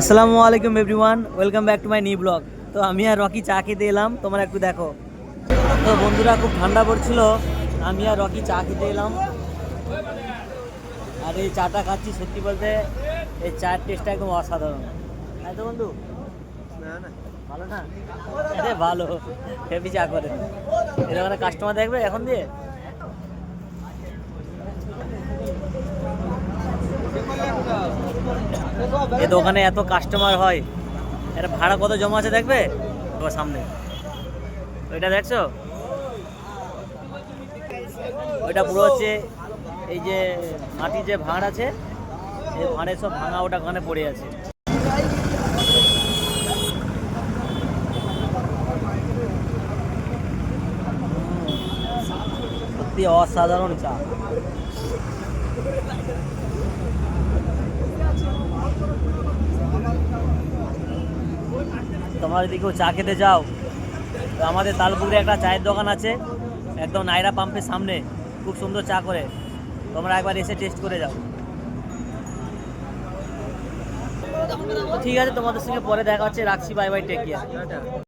আসসালামু আলাইকুম everyone, welcome back to my new blog. তো আমি আর রকি চা খেতে এলাম, তোমরা একটু দেখো। তো বন্ধুরা, খুব ঠান্ডা পড়ছিল, আমি আর রকি চা খেতে এলাম। আর এই চাটা খাচ্ছি, সত্যি বলতে এই চায়ের টেস্টটা একদম অসাধারণ। তাই তো বন্ধু? ভালো না? আরে ভালো, হেভি চা করে। এর ওখানে কাস্টমার দেখবে এখন দিয়ে। এই দোকানে এত কাস্টমার হয়, এটা ভাড়া কত জমা আছে দেখবে তোমার সামনে। ওইটা দেখছো? ওইটা পুরো হচ্ছে এই যে মাটির যে ভাঁড় আছে, এই ভাঁড়ে সব ভাঙা ওটা ওখানে পড়ে আছে। সত্যি অসাধারণ চা। তোমরা যদি কেউ চা খেতে যাও, তো আমাদের তালপুরে একটা চায়ের দোকান আছে, একদম নাইরা পাম্পের সামনে, খুব সুন্দর চা করে। তোমরা একবার এসে টেস্ট করে যাও। ঠিক আছে, তোমাদের সঙ্গে পরে দেখা হচ্ছে, রাখছি, বাই বাই, টেক কেয়ার।